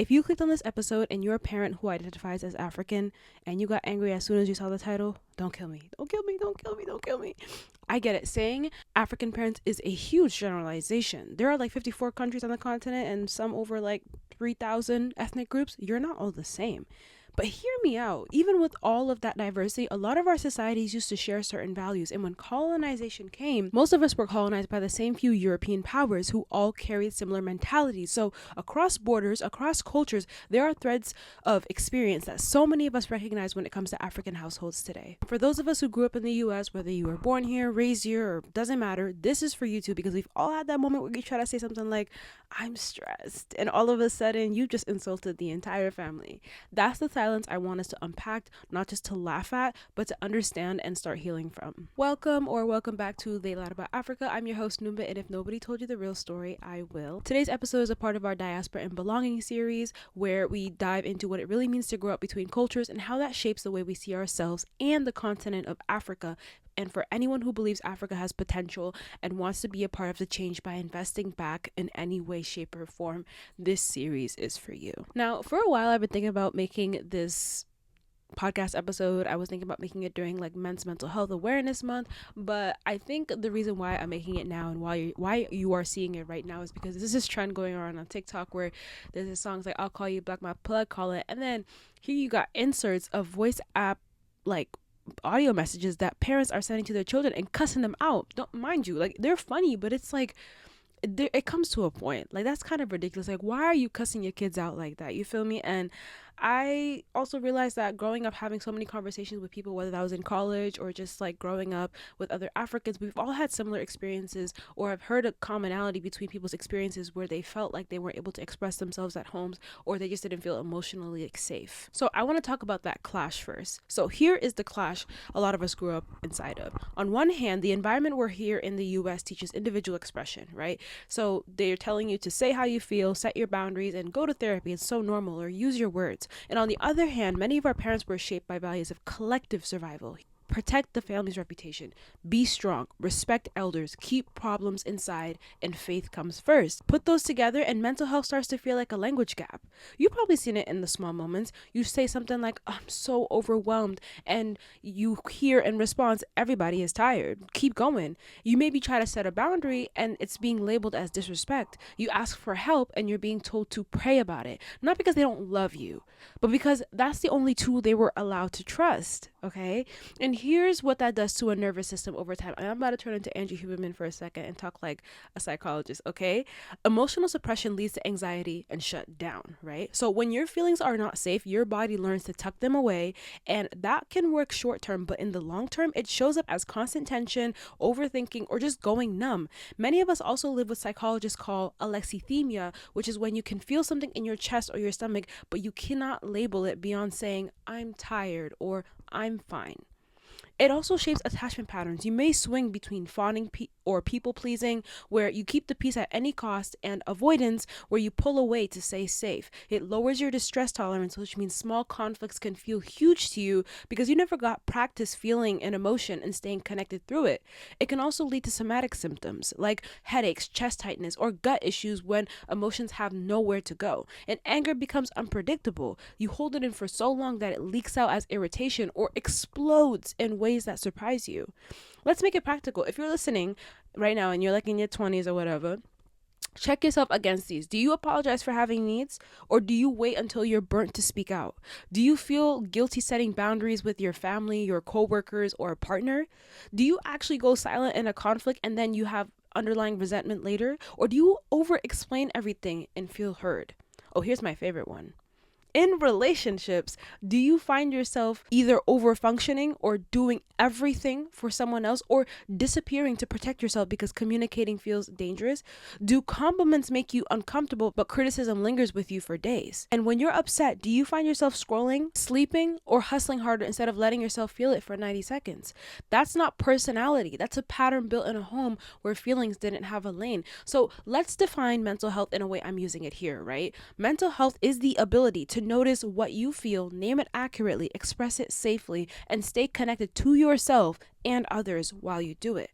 If you clicked on this episode and you're a parent who identifies as African and you got angry as soon as you saw the title, don't kill me. Don't kill me. Don't kill me. Don't kill me. I get it. Saying African parents is a huge generalization. There are like 54 countries on the continent and some over like 3,000 ethnic groups. You're not all the same. But hear me out. Even with all of that diversity, a lot of our societies used to share certain values. And when colonization came, most of us were colonized by the same few European powers who all carried similar mentalities. So across borders, across cultures, there are threads of experience that so many of us recognize when it comes to African households today. For those of us who grew up in the US, whether you were born here, raised here, or doesn't matter, this is for you too, because we've all had that moment where you try to say something like, I'm stressed, and all of a sudden you just insulted the entire family. That's the silence I want us to unpack, not just to laugh at, but to understand and start healing from. Welcome back to They Lied About Africa. I'm your host, Numba, and if nobody told you the real story, I will. Today's episode is a part of our Diaspora and Belonging series, where we dive into what it really means to grow up between cultures and how that shapes the way we see ourselves and the continent of Africa. And for anyone who believes Africa has potential and wants to be a part of the change by investing back in any way, shape, or form, this series is for you. Now, for a while, I've been thinking about making this podcast episode. I was thinking about making it during like Men's Mental Health Awareness Month, but I think the reason why I'm making it now and why you are seeing it right now is because there's this trend going around on TikTok where there's this song like I'll call you Black My Plug, call it, and then here you got inserts of voice app like audio messages that parents are sending to their children and cussing them out. Don't mind you, like they're funny, but it's like it comes to a point like that's kind of ridiculous. Like, why are you cussing your kids out like that? You feel me? And I also realized that growing up having so many conversations with people, whether that was in college or just like growing up with other Africans, we've all had similar experiences, or I've heard a commonality between people's experiences where they felt like they weren't able to express themselves at homes, or they just didn't feel emotionally like safe. So I want to talk about that clash first. So here is the clash a lot of us grew up inside of. On one hand, the environment we're here in the US teaches individual expression, right? So they're telling you to say how you feel, set your boundaries, and go to therapy. It's so normal, or use your words. And on the other hand, many of our parents were shaped by values of collective survival. Protect the family's reputation, be strong, respect elders, keep problems inside, and faith comes first. Put those together and mental health starts to feel like a language gap. You've probably seen it in the small moments. You say something like, I'm so overwhelmed, and you hear in response, everybody is tired. Keep going. You maybe try to set a boundary and it's being labeled as disrespect. You ask for help and you're being told to pray about it. Not because they don't love you, but because that's the only tool they were allowed to trust, okay? And here's what that does to a nervous system over time. And I'm about to turn into Andrew Huberman for a second and talk like a psychologist, okay? Emotional suppression leads to anxiety and shut down, right? So when your feelings are not safe, your body learns to tuck them away, and that can work short term, but in the long term, it shows up as constant tension, overthinking, or just going numb. Many of us also live what psychologists call alexithymia, which is when you can feel something in your chest or your stomach, but you cannot label it beyond saying, I'm tired or I'm fine. It also shapes attachment patterns. You may swing between fawning or people pleasing, where you keep the peace at any cost, and avoidance, where you pull away to stay safe. It lowers your distress tolerance, which means small conflicts can feel huge to you because you never got practice feeling an emotion and staying connected through it. It can also lead to somatic symptoms like headaches, chest tightness, or gut issues when emotions have nowhere to go. And anger becomes unpredictable. You hold it in for so long that it leaks out as irritation or explodes in ways that surprise you. Let's make it practical. If you're listening right now and you're like in your 20s or whatever, check yourself against these. Do you apologize for having needs, or do you wait until you're burnt to speak out? Do you feel guilty setting boundaries with your family, your coworkers, or a partner? Do you actually go silent in a conflict and then you have underlying resentment later? Or do you over explain everything and feel heard? Oh, here's my favorite one. In relationships, do you find yourself either over functioning or doing everything for someone else, or disappearing to protect yourself because communicating feels dangerous? Do compliments make you uncomfortable but criticism lingers with you for days? And when you're upset, do you find yourself scrolling, sleeping, or hustling harder instead of letting yourself feel it for 90 seconds? That's not personality. That's a pattern built in a home where feelings didn't have a lane. So let's define mental health in a way I'm using it here, right? Mental health is the ability to notice what you feel, name it accurately, express it safely, and stay connected to yourself and others while you do it.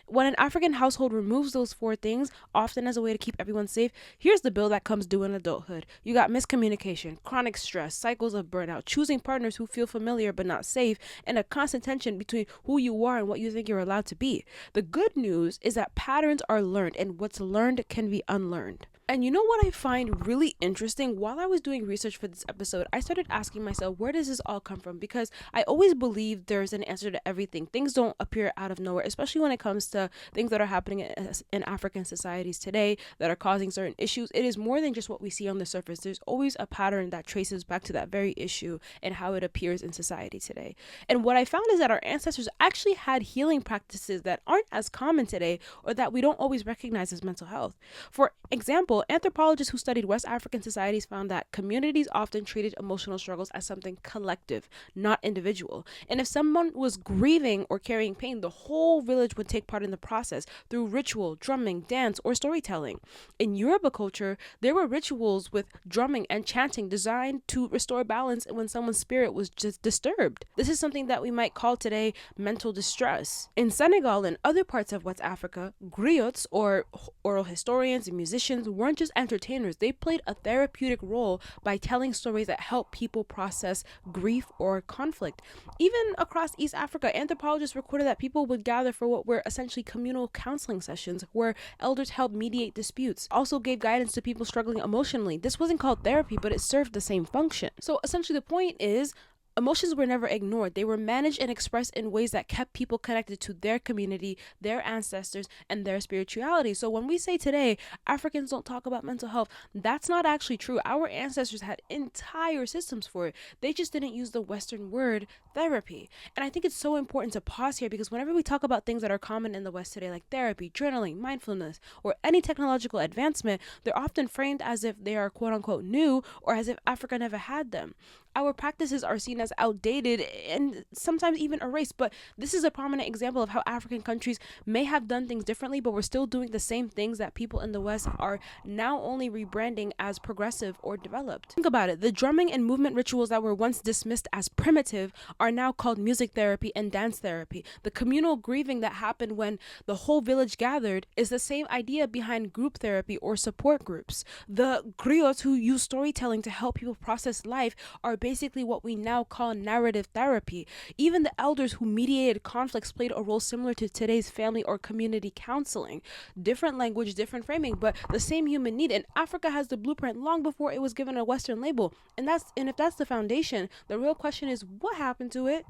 When an African household removes those four things, often as a way to keep everyone safe, here's the bill that comes due in adulthood. You got miscommunication, chronic stress, cycles of burnout, choosing partners who feel familiar but not safe, and a constant tension between who you are and what you think you're allowed to be. The good news is that patterns are learned, and what's learned can be unlearned. And you know what I find really interesting? While I was doing research for this episode, I started asking myself, where does this all come from? Because I always believe there's an answer to everything. Things don't appear out of nowhere, especially when it comes to things that are happening in African societies today that are causing certain issues. It is more than just what we see on the surface. There's always a pattern that traces back to that very issue and how it appears in society today. And what I found is that our ancestors actually had healing practices that aren't as common today, or that we don't always recognize as mental health. For example, anthropologists who studied West African societies found that communities often treated emotional struggles as something collective, not individual. And if someone was grieving or carrying pain, the whole village would take part in the process through ritual, drumming, dance, or storytelling. In Yoruba culture, there were rituals with drumming and chanting designed to restore balance when someone's spirit was just disturbed. This is something that we might call today mental distress. In Senegal and other parts of West Africa, griots, or oral historians and musicians, weren't just entertainers. They played a therapeutic role by telling stories that help people process grief or conflict. Even across East Africa, anthropologists recorded that people would gather for what were essentially communal counseling sessions where elders helped mediate disputes, also gave guidance to people struggling emotionally. This wasn't called therapy, but it served the same function. So essentially the point is, emotions were never ignored. They were managed and expressed in ways that kept people connected to their community, their ancestors, and their spirituality. So when we say today, Africans don't talk about mental health, that's not actually true. Our ancestors had entire systems for it. They just didn't use the Western word therapy. And I think it's so important to pause here, because whenever we talk about things that are common in the West today, like therapy, journaling, mindfulness, or any technological advancement, they're often framed as if they are quote unquote new, or as if Africa never had them. Our practices are seen as outdated and sometimes even erased, but this is a prominent example of how African countries may have done things differently, but we're still doing the same things that people in the West are now only rebranding as progressive or developed. Think about it. The drumming and movement rituals that were once dismissed as primitive are now called music therapy and dance therapy. The communal grieving that happened when the whole village gathered is the same idea behind group therapy or support groups. The griots who use storytelling to help people process life are basically what we now call narrative therapy. Even the elders who mediated conflicts played a role similar to today's family or community counseling. Different language, different framing, but the same human need. And Africa has the blueprint long before it was given a Western label. And if that's the foundation, the real question is, what happened to it?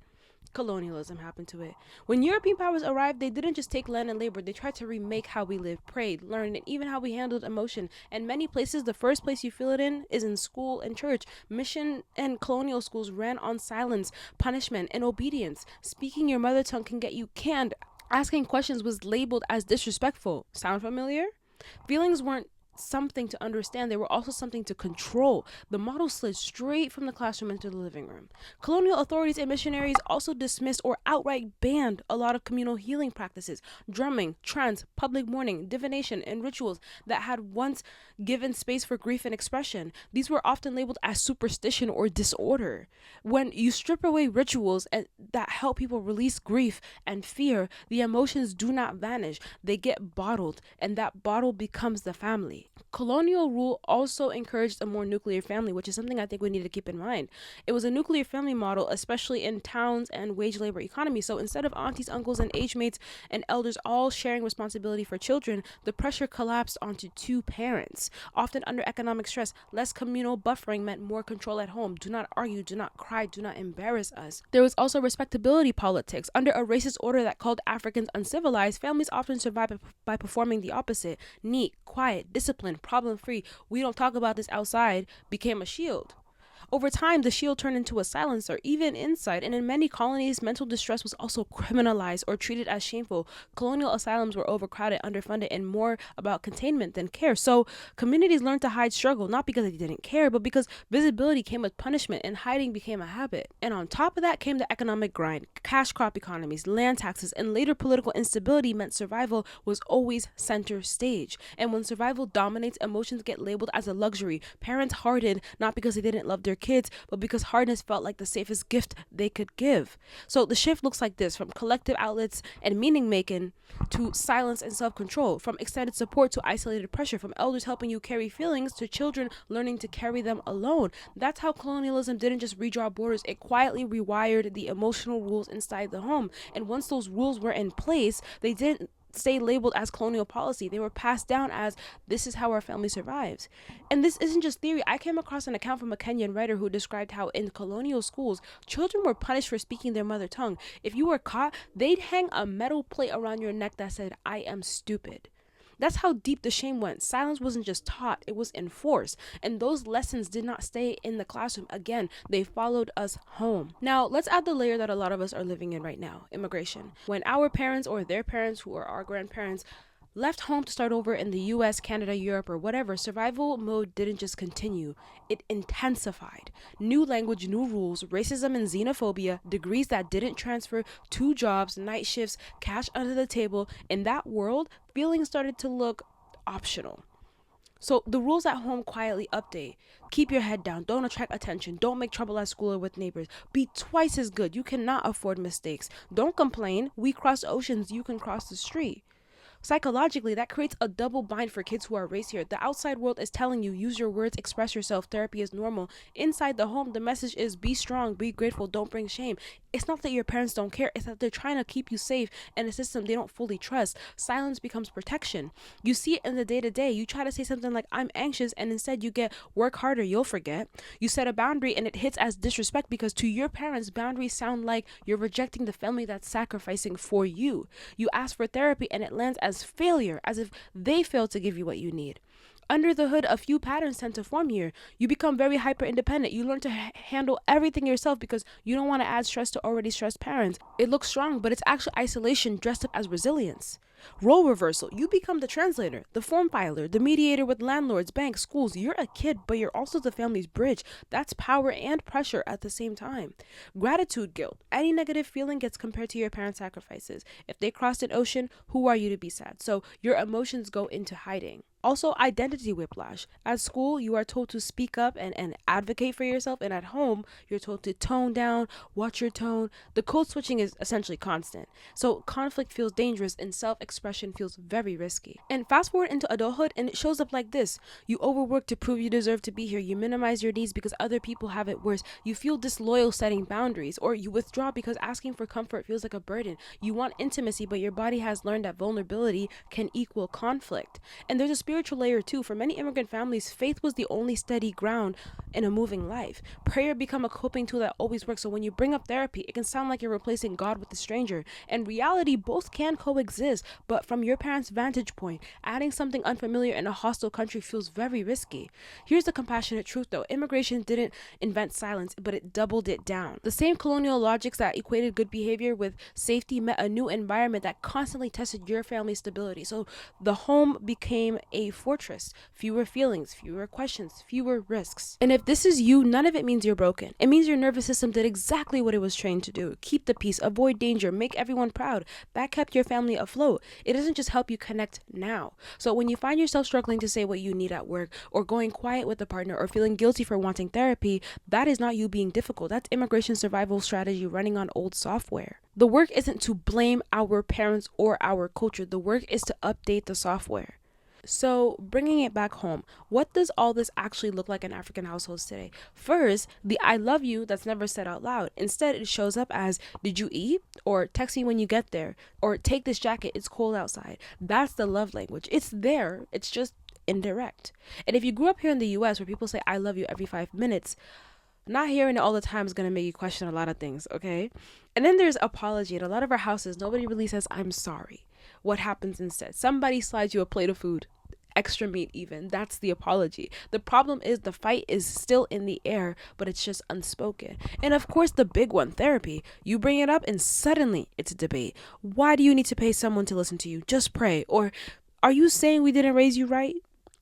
Colonialism happened to it. When European powers arrived, they didn't just take land and labor. They tried to remake how we lived, prayed, learned, and even how we handled emotion. And many places, the first place you feel it in is in school and church. Mission and colonial schools ran on silence, punishment, and obedience. Speaking your mother tongue can get you canned. Asking questions was labeled as disrespectful. Sound familiar? Feelings weren't something to understand, they were also something to control. The model slid straight from the classroom into the living room. Colonial authorities and missionaries also dismissed or outright banned a lot of communal healing practices, drumming, trance, public mourning, divination, and rituals that had once given space for grief and expression. These were often labeled as superstition or disorder. When you strip away rituals that help people release grief and fear, the emotions do not vanish. They get bottled, and that bottle becomes the family. Colonial rule also encouraged a more nuclear family, which is something I think we need to keep in mind. It was a nuclear family model, especially in towns and wage labor economies. So instead of aunties, uncles, and age mates and elders all sharing responsibility for children, the pressure collapsed onto two parents. Often under economic stress, less communal buffering meant more control at home. Do not argue, do not cry, do not embarrass us. There was also respectability politics. Under a racist order that called Africans uncivilized, families often survived by performing the opposite. Neat, quiet, disciplined, problem-free, we don't talk about this outside, became a shield. Over time, the shield turned into a silencer, even inside, and in many colonies, mental distress was also criminalized or treated as shameful. Colonial asylums were overcrowded, underfunded, and more about containment than care. So communities learned to hide struggle, not because they didn't care, but because visibility came with punishment and hiding became a habit. And on top of that came the economic grind. Cash crop economies, land taxes, and later political instability meant survival was always center stage. And when survival dominates, emotions get labeled as a luxury. Parents hardened not because they didn't love their kids, but because hardness felt like the safest gift they could give. So the shift looks like this: from collective outlets and meaning making to silence and self-control, from extended support to isolated pressure, from elders helping you carry feelings to children learning to carry them alone. That's how colonialism didn't just redraw borders, it quietly rewired the emotional rules inside the home. And once those rules were in place, they didn't stay labeled as colonial policy. They were passed down as, this is how our family survives. And this isn't just theory. I came across an account from a Kenyan writer who described how in colonial schools, children were punished for speaking their mother tongue. If you were caught, they'd hang a metal plate around your neck that said, I am stupid. That's how deep the shame went. Silence wasn't just taught, it was enforced. And those lessons did not stay in the classroom. Again, they followed us home. Now, let's add the layer that a lot of us are living in right now: immigration. When our parents or their parents, who are our grandparents, left home to start over in the US, Canada, Europe, or whatever, survival mode didn't just continue, it intensified. New language, new rules, racism and xenophobia, degrees that didn't transfer, 2 jobs, night shifts, cash under the table. In that world, feelings started to look optional. So the rules at home quietly update. Keep your head down. Don't attract attention. Don't make trouble at school or with neighbors. Be twice as good. You cannot afford mistakes. Don't complain. We cross oceans. You can cross the street. Psychologically, that creates a double bind for kids who are raised here. The outside world is telling you, use your words, express yourself, therapy is normal. Inside the home, the message is, be strong, be grateful, don't bring shame. It's not that your parents don't care, it's that they're trying to keep you safe in a system they don't fully trust. Silence becomes protection. You see it in the day-to-day. You try to say something like, I'm anxious, and instead you get, work harder, you'll forget. You set a boundary and it hits as disrespect because to your parents, boundaries sound like you're rejecting the family that's sacrificing for you. You ask for therapy and it lands as failure, as if they failed to give you what you need. Under the hood, a few patterns tend to form here. You become very hyper independent. You learn to handle everything yourself because you don't want to add stress to already stressed parents. It looks strong, but it's actually isolation dressed up as resilience. Role reversal. You become the translator, the form filer, the mediator with landlords, banks, schools. You're a kid, but you're also the family's bridge. That's power and pressure at the same time. Gratitude guilt. Any negative feeling gets compared to your parents' sacrifices. If they crossed an ocean, who are you to be sad? So your emotions go into hiding. Also, identity whiplash. At school, you are told to speak up and advocate for yourself, and at home, you're told to tone down, watch your tone. The code switching is essentially constant. So conflict feels dangerous and self-expression feels very risky. And fast forward into adulthood and it shows up like this. You overwork to prove you deserve to be here. You minimize your needs because other people have it worse. You feel disloyal setting boundaries, or you withdraw because asking for comfort feels like a burden. You want intimacy, but your body has learned that vulnerability can equal conflict. And there's a spiritual layer too. For many immigrant families, faith was the only steady ground in a moving life. Prayer become a coping tool that always works. So when you bring up therapy, it can sound like you're replacing God with a stranger. In reality, both can coexist, but from your parents' vantage point, adding something unfamiliar in a hostile country feels very risky. Here's the compassionate truth though. Immigration didn't invent silence, but it doubled it down. The same colonial logics that equated good behavior with safety met a new environment that constantly tested your family's stability. So the home became a fortress. Fewer feelings, fewer questions, fewer risks. And if this is you, none of it means you're broken. It means your nervous system did exactly what it was trained to do. Keep the peace, avoid danger, make everyone proud. That kept your family afloat. It doesn't just help you connect now. So when you find yourself struggling to say what you need at work, or going quiet with a partner, or feeling guilty for wanting therapy, that is not you being difficult. That's immigration survival strategy running on old software. The work isn't to blame our parents or our culture. The work is to update the software. So bringing it back home, what does all this actually look like in African households today? First, the I love you that's never said out loud. Instead, it shows up as, did you eat? Or text me when you get there. Or take this jacket, it's cold outside. That's the love language. It's there. It's just indirect. And if you grew up here in the US where people say I love you every 5 minutes, not hearing it all the time is going to make you question a lot of things, okay? And then there's apology. In a lot of our houses, nobody really says, I'm sorry. What happens instead? Somebody slides you a plate of food, extra meat even. That's the apology. The problem is the fight is still in the air, but it's just unspoken. And of course, the big one, therapy. You bring it up and suddenly it's a debate. Why do you need to pay someone to listen to you? Just pray. Or are you saying we didn't raise you right?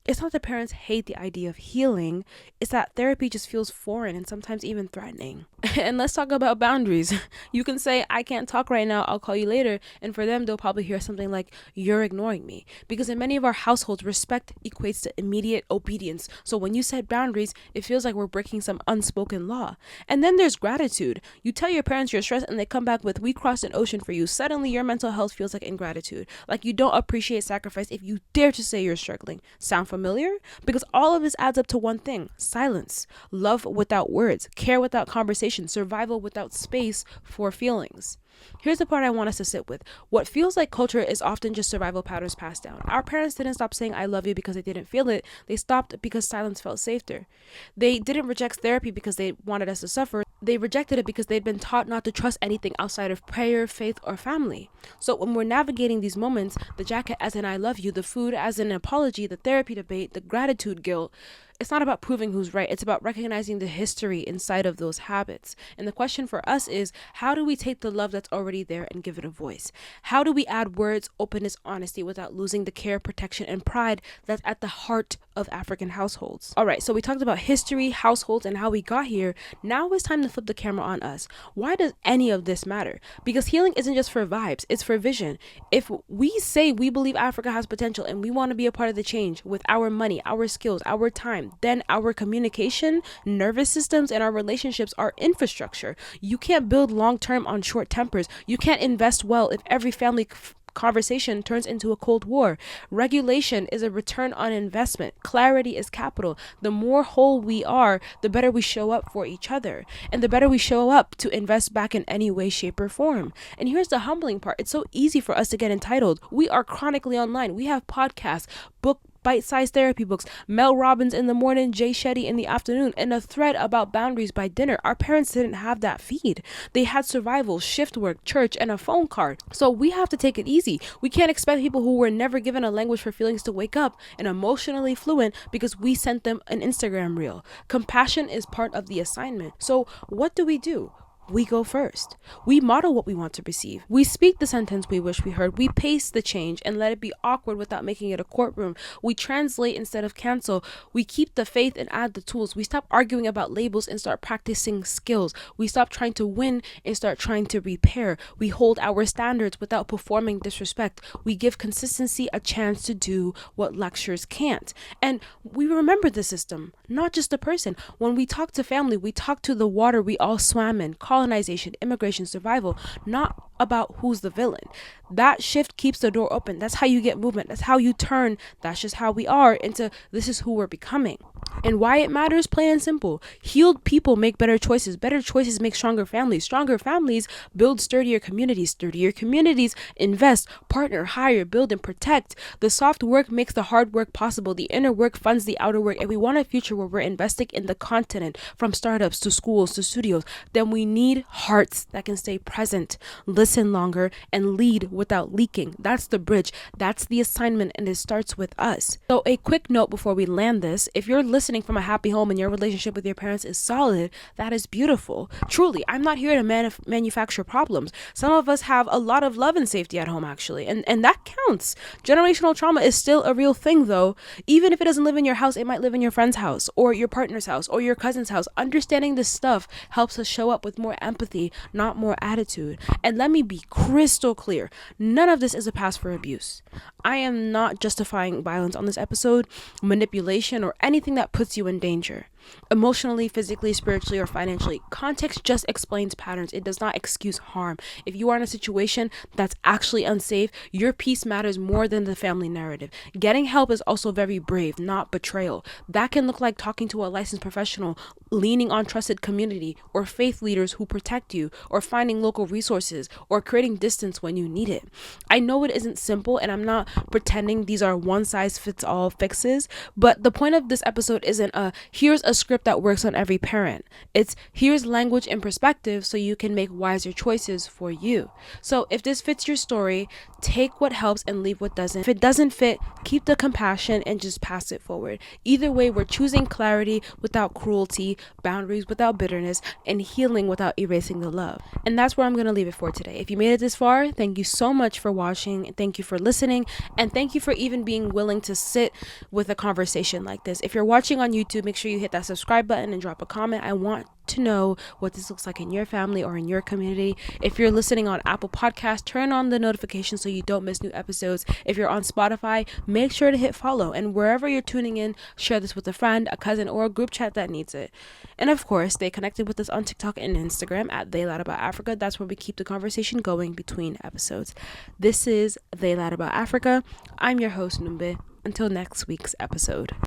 It's not that parents hate the idea of healing, it's that therapy just feels foreign and sometimes even threatening. And let's talk about boundaries. You can say, I can't talk right now, I'll call you later. And for them, they'll probably hear something like, you're ignoring me. Because in many of our households, respect equates to immediate obedience. So when you set boundaries, it feels like we're breaking some unspoken law. And then there's gratitude. You tell your parents you're stressed and they come back with, we crossed an ocean for you. Suddenly your mental health feels like ingratitude. Like you don't appreciate sacrifice if you dare to say you're struggling. Sound familiar? Because all of this adds up to one thing: silence, love without words, care without conversation, survival without space for feelings. Here's the part I want us to sit with. What feels like culture is often just survival patterns passed down. Our parents didn't stop saying I love you because they didn't feel it. They stopped because silence felt safer. They didn't reject therapy because they wanted us to suffer. They rejected it because they'd been taught not to trust anything outside of prayer, faith, or family. So when we're navigating these moments, the jacket as an I love you, the food as an apology, the therapy debate, the gratitude guilt, it's not about proving who's right. It's about recognizing the history inside of those habits. And the question for us is, how do we take the love that's already there and give it a voice? How do we add words, openness, honesty without losing the care, protection, and pride that's at the heart of African households? All right, so we talked about history, households, and how we got here. Now it's time to flip the camera on us. Why does any of this matter? Because healing isn't just for vibes, it's for vision. If we say we believe Africa has potential and we want to be a part of the change with our money, our skills, our time, then our communication, nervous systems, and our relationships are infrastructure. You can't build long term on short tempers. You can't invest well if every family conversation turns into a cold war. Regulation is a return on investment. Clarity is capital. The more whole we are, the better we show up for each other, and the better we show up to invest back in any way, shape, or form. And here's the humbling part. It's so easy for us to get entitled. We are chronically online. We have podcasts, bite-sized therapy books, Mel Robbins in the morning, Jay Shetty in the afternoon, and a thread about boundaries by dinner. Our parents didn't have that feed. They had survival, shift work, church, and a phone card. So we have to take it easy. We can't expect people who were never given a language for feelings to wake up and emotionally fluent because we sent them an Instagram reel. Compassion is part of the assignment. So what do? We go first. We model what we want to receive. We speak the sentence we wish we heard. We pace the change and let it be awkward without making it a courtroom. We translate instead of cancel. We keep the faith and add the tools. We stop arguing about labels and start practicing skills. We stop trying to win and start trying to repair. We hold our standards without performing disrespect. We give consistency a chance to do what lectures can't. And we remember the system, not just the person. When we talk to family, we talk to the water we all swam in. Colonization, immigration, survival, not about who's the villain. That shift keeps the door open. That's how you get movement. That's how you turn "that's just how we are" into "this is who we're becoming." And why it matters, plain and simple. Healed people make better choices. Better choices make stronger families. Stronger families build sturdier communities. Sturdier communities invest, partner, hire, build, and protect. The soft work makes the hard work possible. The inner work funds the outer work. And we want a future where we're investing in the continent, from startups to schools to studios. Then we need hearts that can stay present, listen longer, and lead without leaking. That's the bridge. That's the assignment, and it starts with us. So a quick note before we land this: if you're listening from a happy home and your relationship with your parents is solid, that is beautiful. Truly, I'm not here to manufacture problems. Some of us have a lot of love and safety at home, actually, and that counts. Generational trauma is still a real thing, though. Even if it doesn't live in your house, it might live in your friend's house or your partner's house or your cousin's house. Understanding this stuff helps us show up with more empathy, not more attitude. And let me be crystal clear: none of this is a pass for abuse. I am not justifying violence on this episode, manipulation, or anything that puts you in danger. Emotionally, physically, spiritually, or financially. Context just explains patterns. It does not excuse harm. If you are in a situation that's actually unsafe, your peace matters more than the family narrative. Getting help is also very brave, not betrayal. That can look like talking to a licensed professional, leaning on trusted community, or faith leaders who protect you, or finding local resources, or creating distance when you need it. I know it isn't simple, and I'm not pretending these are one-size-fits-all fixes, but the point of this episode isn't here's a a script that works on every parent. It's here's language and perspective so you can make wiser choices for you. So if this fits your story, take what helps and leave what doesn't. If it doesn't fit, keep the compassion and just pass it forward. Either way, we're choosing clarity without cruelty, boundaries without bitterness, and healing without erasing the love. And that's where I'm going to leave it for today. If you made it this far, thank you so much for watching. Thank you for listening. And thank you for even being willing to sit with a conversation like this. If you're watching on YouTube, make sure you hit that subscribe button and drop a comment. I want to know what this looks like in your family or in your community. If you're listening on Apple Podcasts, turn on the notifications so you don't miss new episodes. If you're on Spotify, make sure to hit follow. And wherever you're tuning in, share this with a friend, a cousin, or a group chat that needs it. And of course, stay connected with us on TikTok and Instagram at They Lied About Africa. That's where we keep the conversation going between episodes. This is They Lied About Africa. I'm your host, Numbe. Until next week's episode.